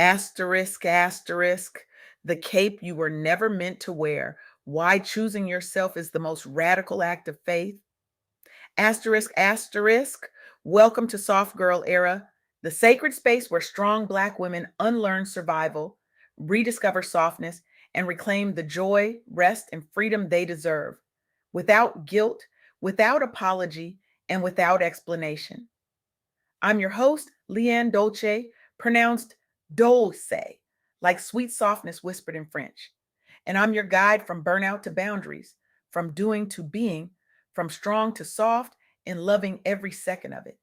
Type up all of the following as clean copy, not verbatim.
Asterisk, asterisk, the cape you were never meant to wear. Why choosing yourself is the most radical act of faith. Asterisk, asterisk, welcome to Soft Girl Era, the sacred space where strong Black women unlearn survival, rediscover softness, and reclaim the joy, rest, and freedom they deserve, without guilt, without apology, and without explanation. I'm your host, LeAnne Dolce, pronounced Dolce, like sweet softness whispered in French. And I'm your guide from burnout to boundaries, from doing to being, from strong to soft, and loving every second of it.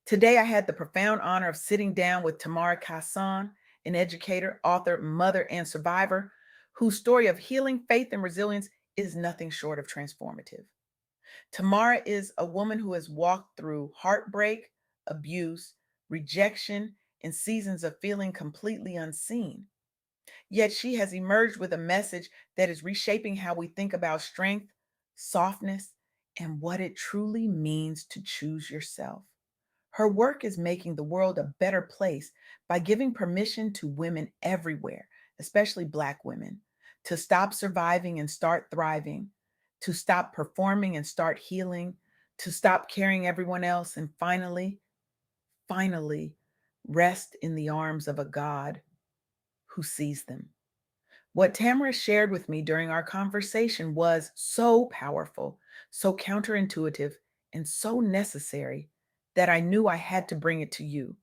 Today, I had the profound honor of sitting down with Tamara Cason, an educator, author, mother, and survivor, whose story of healing, faith, and resilience is nothing short of transformative. Tamara is a woman who has walked through heartbreak, abuse, rejection, and seasons of feeling completely unseen. Yet she has emerged with a message that is reshaping how we think about strength, softness, and what it truly means to choose yourself. Her work is making the world a better place by giving permission to women everywhere, especially Black women, to stop surviving and start thriving, to stop performing and start healing, to stop carrying everyone else, and finally, rest in the arms of a God who sees them. What Tamara shared with me during our conversation was so powerful, so counterintuitive, and so necessary that I knew I had to bring it to you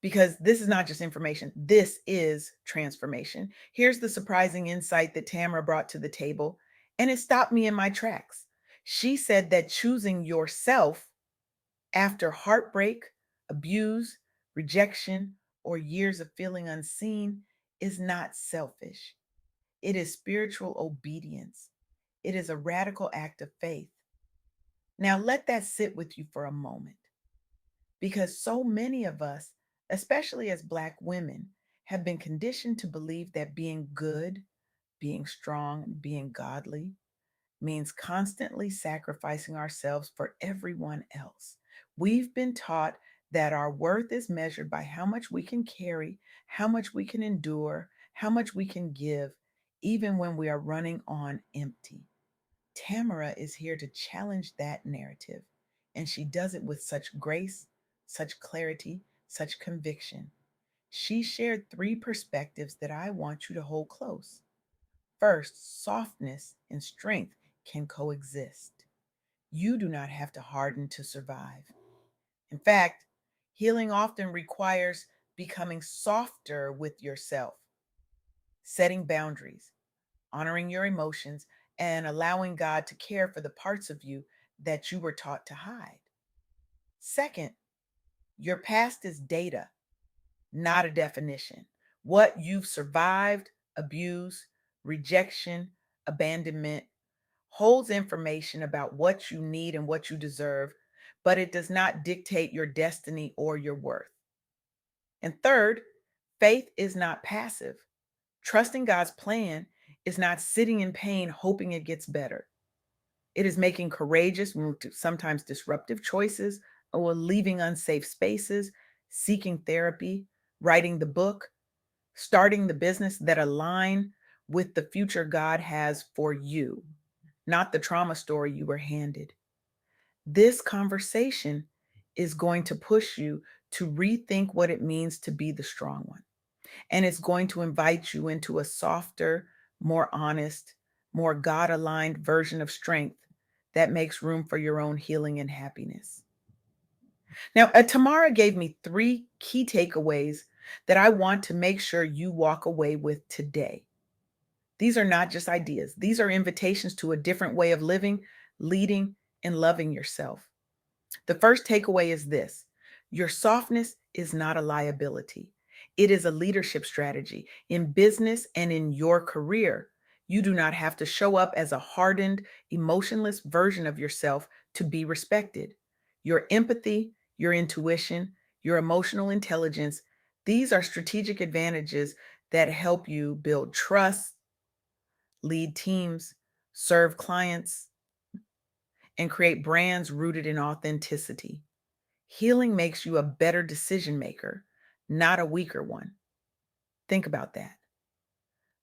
because this is not just information, this is transformation. Here's the surprising insight that Tamara brought to the table, and it stopped me in my tracks. She said that choosing yourself after heartbreak, abuse, rejection, or years of feeling unseen is not selfish. It is spiritual obedience. It is a radical act of faith. Now, let that sit with you for a moment because so many of us, especially as Black women, have been conditioned to believe that being good, being strong, being godly means constantly sacrificing ourselves for everyone else. We've been taught that our worth is measured by how much we can carry, how much we can endure, how much we can give, even when we are running on empty. Tamara is here to challenge that narrative, and she does it with such grace, such clarity, such conviction. She shared three perspectives that I want you to hold close. First, softness and strength can coexist. You do not have to harden to survive. In fact, healing often requires becoming softer with yourself, setting boundaries, honoring your emotions, and allowing God to care for the parts of you that you were taught to hide. Second, your past is data, not a definition. What you've survived, abuse, rejection, abandonment, holds information about what you need and what you deserve, but it does not dictate your destiny or your worth. And third, faith is not passive. Trusting God's plan is not sitting in pain hoping it gets better. It is making courageous, sometimes disruptive choices, or leaving unsafe spaces, seeking therapy, writing the book, starting the business that align with the future God has for you, not the trauma story you were handed. This conversation is going to push you to rethink what it means to be the strong one. And it's going to invite you into a softer, more honest, more God aligned version of strength that makes room for your own healing and happiness. Now, Tamara gave me three key takeaways that I want to make sure you walk away with today. These are not just ideas, these are invitations to a different way of living, leading, and loving yourself. The first takeaway is this: your softness is not a liability, it is a leadership strategy. In business and in your career, you do not have to show up as a hardened, emotionless version of yourself to be respected. Your empathy, your intuition, your emotional intelligence, these are strategic advantages that help you build trust, lead teams, serve clients, and create brands rooted in authenticity. Healing makes you a better decision maker, not a weaker one. Think about that.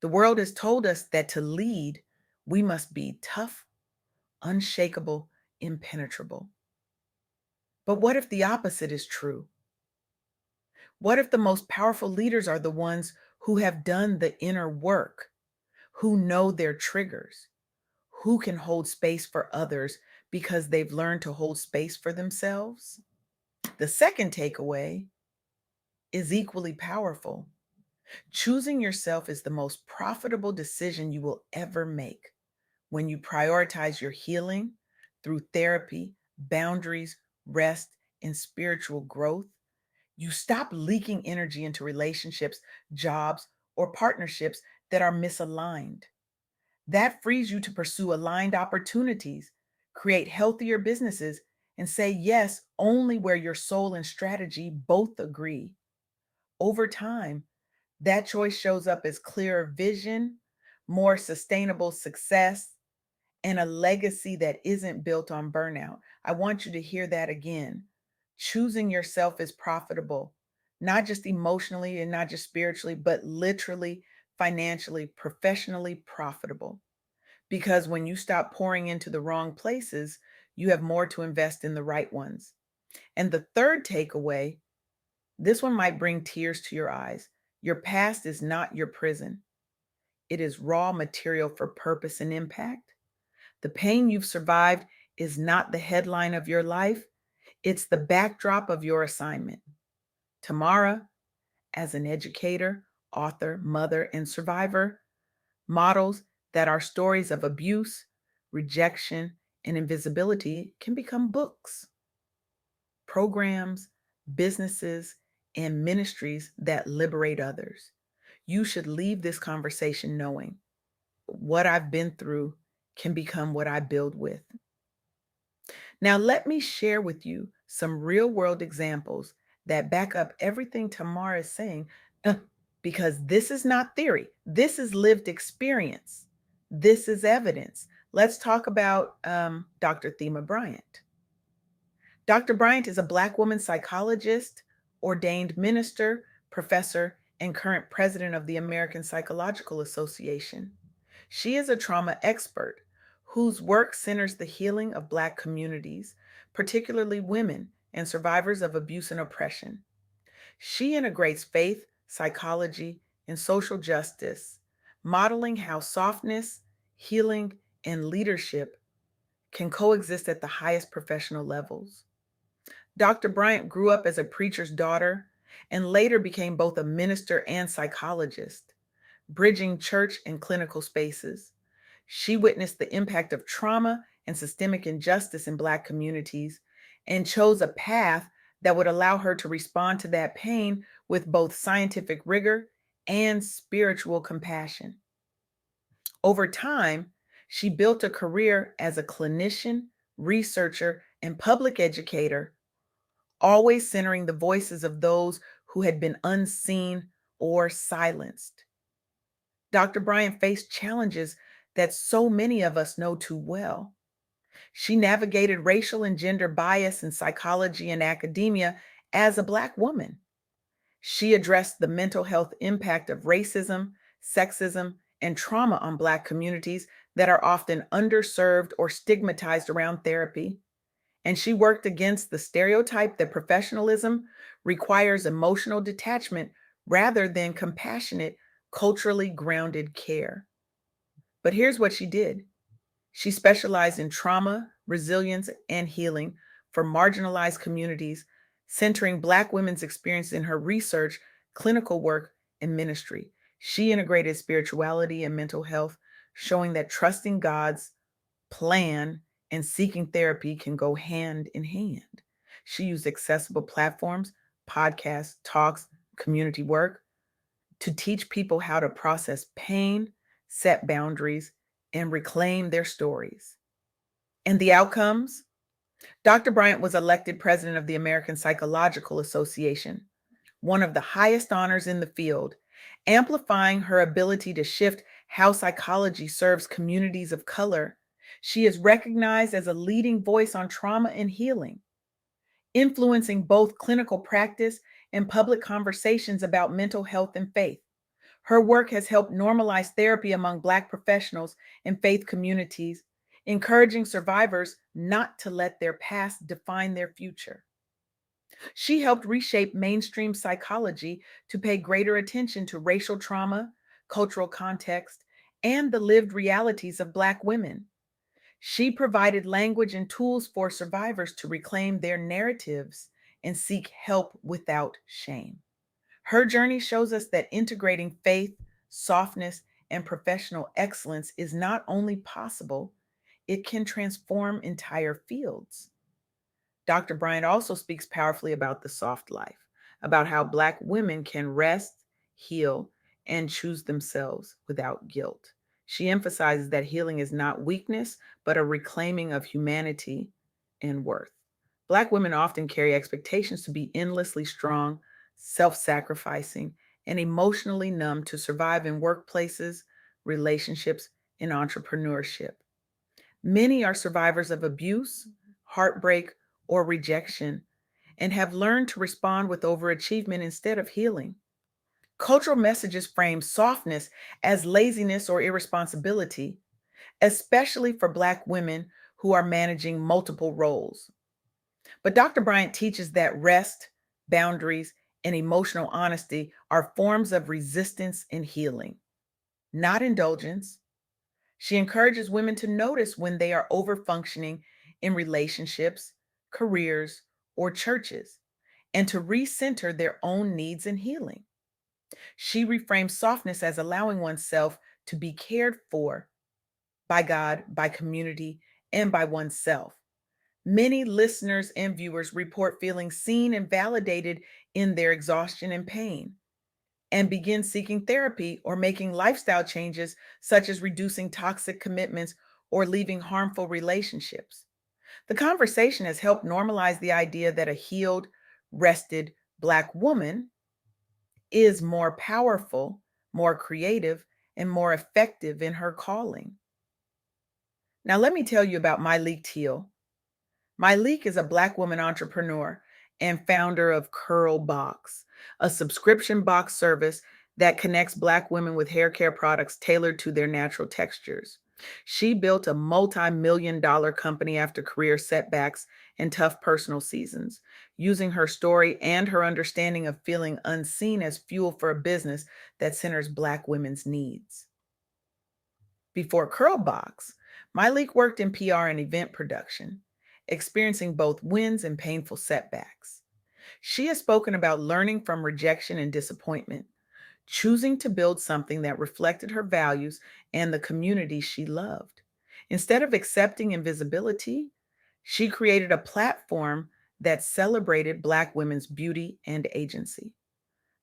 The world has told us that to lead, we must be tough, unshakable, impenetrable. But what if the opposite is true? What if the most powerful leaders are the ones who have done the inner work, who know their triggers, who can hold space for others because they've learned to hold space for themselves? The second takeaway is equally powerful. Choosing yourself is the most profitable decision you will ever make. When you prioritize your healing through therapy, boundaries, rest, and spiritual growth, you stop leaking energy into relationships, jobs, or partnerships that are misaligned. That frees you to pursue aligned opportunities, create healthier businesses, and say yes only where your soul and strategy both agree. Over time, that choice shows up as clearer vision, more sustainable success, and a legacy that isn't built on burnout. I want you to hear that again. Choosing yourself is profitable, not just emotionally and not just spiritually, but literally, financially, professionally profitable. Because when you stop pouring into the wrong places, you have more to invest in the right ones. And the third takeaway, this one might bring tears to your eyes. Your past is not your prison, it is raw material for purpose and impact. The pain you've survived is not the headline of your life, it's the backdrop of your assignment. Tamara, as an educator, author, mother, and survivor, models that our stories of abuse, rejection, and invisibility can become books, programs, businesses, and ministries that liberate others. You should leave this conversation knowing what I've been through can become what I build with. Now, let me share with you some real world examples that back up everything Tamara is saying, uh, because this is not theory, this is lived experience, this is evidence. Let's talk about Dr. Thema Bryant. Dr. Bryant is a Black woman psychologist, ordained minister, professor, and current president of the American Psychological Association. She is a trauma expert whose work centers the healing of Black communities, particularly women and survivors of abuse and oppression. She integrates faith, psychology, and social justice, modeling how softness, healing, and leadership can coexist at the highest professional levels. Dr. Bryant grew up as a preacher's daughter and later became both a minister and psychologist, bridging church and clinical spaces. She witnessed the impact of trauma and systemic injustice in Black communities and chose a path that would allow her to respond to that pain with both scientific rigor and spiritual compassion. Over time, she built a career as a clinician, researcher, and public educator, always centering the voices of those who had been unseen or silenced. Dr. Bryant faced challenges that so many of us know too well. She navigated racial and gender bias in psychology and academia as a Black woman. She addressed the mental health impact of racism, sexism, and trauma on Black communities that are often underserved or stigmatized around therapy. And she worked against the stereotype that professionalism requires emotional detachment rather than compassionate, culturally grounded care. But here's what she did: she specialized in trauma, resilience, and healing for marginalized communities, centering Black women's experience in her research, clinical work, and ministry. She integrated spirituality and mental health, showing that trusting God's plan and seeking therapy can go hand in hand. She used accessible platforms, podcasts, talks, community work to teach people how to process pain, set boundaries, and reclaim their stories. And the outcomes? Dr. Bryant was elected president of the American Psychological Association, one of the highest honors in the field, amplifying her ability to shift how psychology serves communities of color. She is recognized as a leading voice on trauma and healing, influencing both clinical practice and public conversations about mental health and faith. Her work has helped normalize therapy among Black professionals and faith communities, encouraging survivors not to let their past define their future. She helped reshape mainstream psychology to pay greater attention to racial trauma, cultural context, and the lived realities of Black women. She provided language and tools for survivors to reclaim their narratives and seek help without shame. Her journey shows us that integrating faith, softness, and professional excellence is not only possible, it can transform entire fields. Dr. Bryant also speaks powerfully about the soft life, about how Black women can rest, heal, and choose themselves without guilt. She emphasizes that healing is not weakness, but a reclaiming of humanity and worth. Black women often carry expectations to be endlessly strong, self sacrificing, and emotionally numb to survive in workplaces, relationships, and entrepreneurship. Many are survivors of abuse, heartbreak, or rejection, and have learned to respond with overachievement instead of healing. Cultural messages frame softness as laziness or irresponsibility, especially for Black women who are managing multiple roles. But Dr. Bryant teaches that rest, boundaries, and emotional honesty are forms of resistance and healing, not indulgence. She encourages women to notice when they are overfunctioning in relationships, careers, or churches, and to recenter their own needs and healing. She reframes softness as allowing oneself to be cared for by God, by community, and by oneself. Many listeners and viewers report feeling seen and validated in their exhaustion and pain, and begin seeking therapy or making lifestyle changes, such as reducing toxic commitments or leaving harmful relationships. The conversation has helped normalize the idea that a healed, rested Black woman is more powerful, more creative, and more effective in her calling. Now, let me tell you about Myleik Teal. Myleik is a Black woman entrepreneur and founder of Curl Box, a subscription box service that connects Black women with hair care products tailored to their natural textures. She built a multi-million-dollar company after career setbacks and tough personal seasons, using her story and her understanding of feeling unseen as fuel for a business that centers Black women's needs. Before Curlbox, Myleik worked in PR and event production, experiencing both wins and painful setbacks. She has spoken about learning from rejection and disappointment, choosing to build something that reflected her values and the community she loved. Instead of accepting invisibility, she created a platform that celebrated Black women's beauty and agency.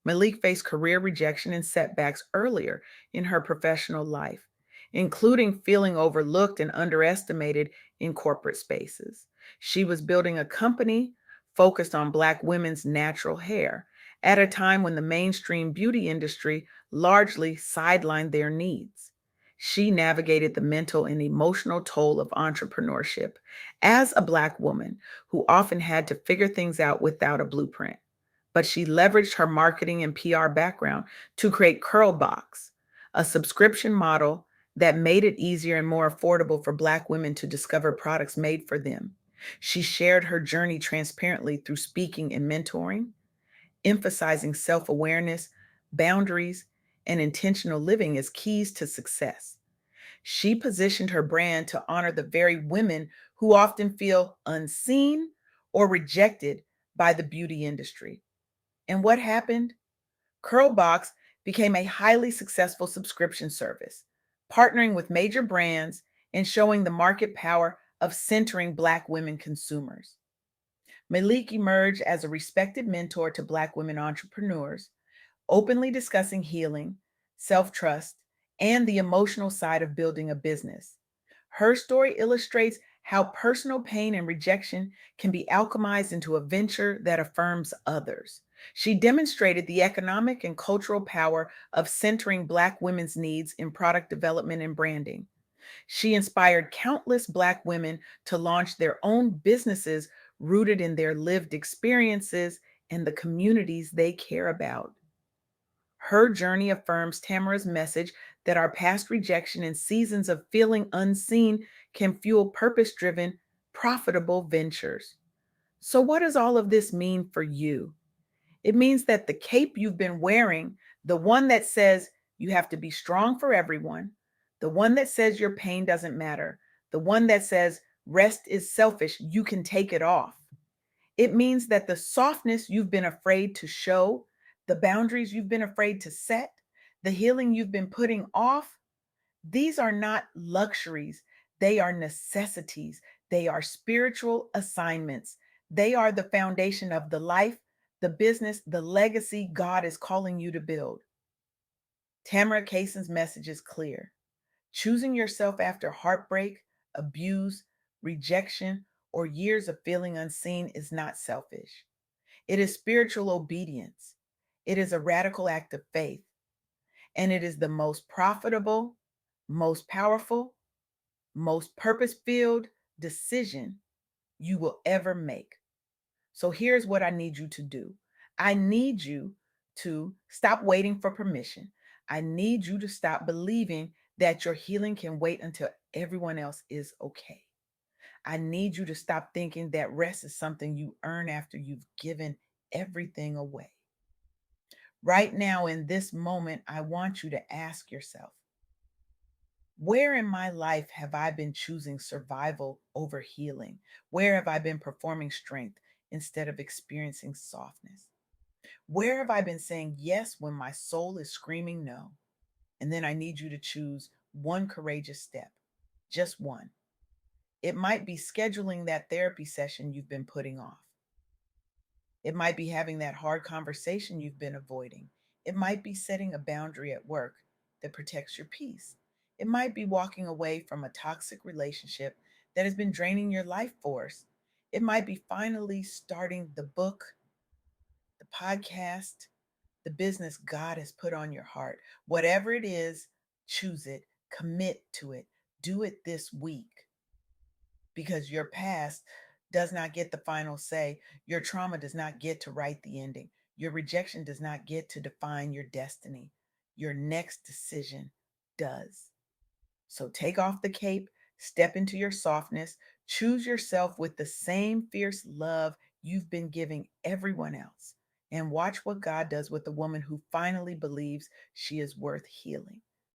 Myleik faced career rejection and setbacks earlier in her professional life, including feeling overlooked and underestimated in corporate spaces. She was building a company focused on Black women's natural hair at a time when the mainstream beauty industry largely sidelined their needs. She navigated the mental and emotional toll of entrepreneurship as a Black woman who often had to figure things out without a blueprint, but she leveraged her marketing and PR background to create Curlbox, a subscription model that made it easier and more affordable for Black women to discover products made for them. She shared her journey transparently through speaking and mentoring, emphasizing self awareness, boundaries, and intentional living as keys to success. She positioned her brand to honor the very women who often feel unseen or rejected by the beauty industry. And what happened? Curlbox became a highly successful subscription service, partnering with major brands and showing the market power of centering Black women consumers. Myleik emerged as a respected mentor to Black women entrepreneurs, openly discussing healing, self trust, and the emotional side of building a business. Her story illustrates how personal pain and rejection can be alchemized into a venture that affirms others. She demonstrated the economic and cultural power of centering Black women's needs in product development and branding. She inspired countless Black women to launch their own businesses rooted in their lived experiences and the communities they care about. Her journey affirms Tamara's message that our past rejection and seasons of feeling unseen can fuel purpose driven, profitable ventures. So, what does all of this mean for you? It means that the cape you've been wearing, the one that says you have to be strong for everyone, the one that says your pain doesn't matter, the one that says rest is selfish, you can take it off. It means that the softness you've been afraid to show, the boundaries you've been afraid to set, the healing you've been putting off, these are not luxuries. They are necessities. They are spiritual assignments. They are the foundation of the life, the business, the legacy God is calling you to build. Tamara Cason's message is clear. Choosing yourself after heartbreak, abuse, rejection, or years of feeling unseen is not selfish. It is spiritual obedience. It is a radical act of faith. And it is the most profitable, most powerful, most purpose filled decision you will ever make. So here's what I need you to do. I need you to stop waiting for permission. I need you to stop believing that your healing can wait until everyone else is okay. I need you to stop thinking that rest is something you earn after you've given everything away. Right now, in this moment, I want you to ask yourself, where in my life have I been choosing survival over healing? Where have I been performing strength instead of experiencing softness? Where have I been saying yes when my soul is screaming no? And then I need you to choose one courageous step, just one. It might be scheduling that therapy session you've been putting off. It might be having that hard conversation you've been avoiding. It might be setting a boundary at work that protects your peace. It might be walking away from a toxic relationship that has been draining your life force. It might be finally starting the book, the podcast, the business God has put on your heart. Whatever it is, choose it, commit to it, do it this week, because your past does not get the final say. Your trauma does not get to write the ending. Your rejection does not get to define your destiny. Your next decision does. So take off the cape, step into your softness, choose yourself with the same fierce love you've been giving everyone else, and watch what God does with the woman who finally believes she is worth healing.